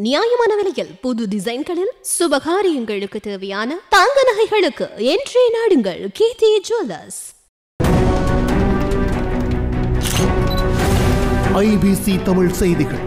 நியாயமான விலையில் புது டிசைன்களில் சுபகாரியங்களுக்கு தேவையான தங்க நகைகளுக்கு இன்றைய நாடுங்கள் கீர்த்தி ஜுவல்லர்ஸ். ஐபிசி தமிழ் செய்திகள்.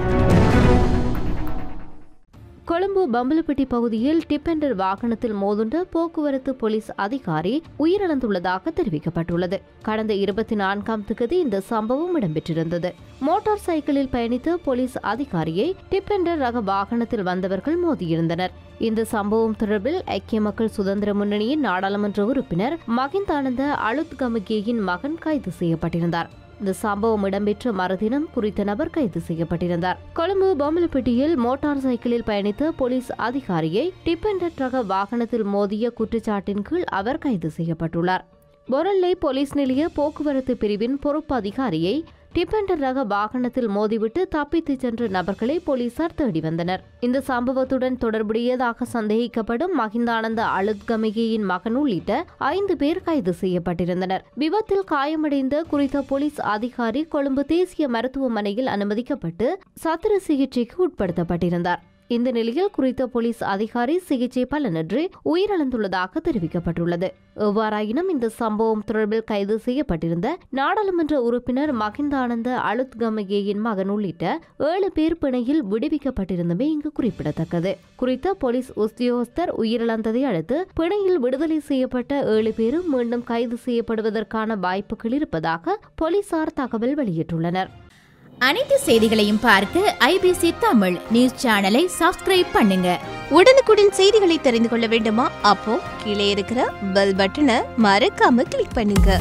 கொழும்பு பம்பலப்பட்டி பகுதியில் டிப்பெண்டர் வாகனத்தில் மோதுண்ட போக்குவரத்து போலீஸ் அதிகாரி உயிரிழந்துள்ளதாக தெரிவிக்கப்பட்டுள்ளது. கடந்த 24ஆம் தேதி இந்த சம்பவம் இடம்பெற்றிருந்தது. மோட்டார் சைக்கிளில் பயணித்த போலீஸ் அதிகாரியை டிப்பெண்டர் ரக வாகனத்தில் வந்தவர்கள் மோதியிருந்தனர். இந்த சம்பவம் தொடர்பில் ஐக்கிய மக்கள் சுதந்திர முன்னணியின் நாடாளுமன்ற உறுப்பினர் மகிந்தானந்த அலுத்கமகேயின் மகன் கைது செய்யப்பட்டிருந்தார். இந்த சம்பவம் இடம்பெற்ற மறுதினம் குறித்த நபர் கைது செய்யப்பட்டிருந்தார். கொழும்பு பம்பலப்பட்டியில் மோட்டார் சைக்கிளில் பயணித்த போலீஸ் அதிகாரியை டிப்பெண்டர் ரக வாகனத்தில் மோதிய குற்றச்சாட்டின் கீழ் அவர் கைது செய்யப்பட்டுள்ளார். பொரல்லை போலீஸ் நிலைய போக்குவரத்து பிரிவின் பொறுப்பு அதிகாரியை டிப்பெண்டர் ரக வாகனத்தில் மோதிவிட்டு தப்பித்துச் சென்ற நபர்களை போலீசார் தேடி வந்தனர். இந்த சம்பவத்துடன் தொடர்புடையதாக சந்தேகிக்கப்படும் மகிந்தானந்த அலுத்கமகேயின் மகன் உள்ளிட்ட 5 பேர் கைது செய்யப்பட்டிருந்தனர். விபத்தில் காயமடைந்த குறித்த போலீஸ் அதிகாரி கொழும்பு தேசிய மருத்துவமனையில் அனுமதிக்கப்பட்டு சத்திர சிகிச்சைக்கு உட்படுத்தப்பட்டிருந்தார். இந்த நிலையில் குறித்த போலீஸ் அதிகாரி சிகிச்சை பலனின்றி உயிரிழந்துள்ளதாக தெரிவிக்கப்பட்டுள்ளது. எவ்வாறாயினும் இந்த சம்பவம் தொடர்பில் கைது செய்யப்பட்டிருந்த நாடாளுமன்ற உறுப்பினர் மகிந்தானந்த அலுத்கமகேயின் மகன் உள்ளிட்ட 7 பேர் பிணையில் விடுவிக்கப்பட்டிருந்தமை இங்கு குறிப்பிடத்தக்கது. குறித்த போலீஸ் உத்தியோகஸ்தர் உயிரிழந்ததை அடுத்து பிணையில் விடுதலை செய்யப்பட்ட 7 பேரும் மீண்டும் கைது செய்யப்படுவதற்கான வாய்ப்புகள் இருப்பதாக போலீசார் தகவல் வெளியிட்டுள்ளனர். அனைத்து செய்திகளையும் பார்க்க ஐபிசி தமிழ் நியூஸ் சேனலை சப்ஸ்கிரைப் பண்ணுங்க. உடனுக்குடன் செய்திகளை தெரிந்து கொள்ள வேண்டுமா? அப்போ கீழே இருக்கிற பெல் பட்டனை மறக்காம கிளிக் பண்ணுங்க.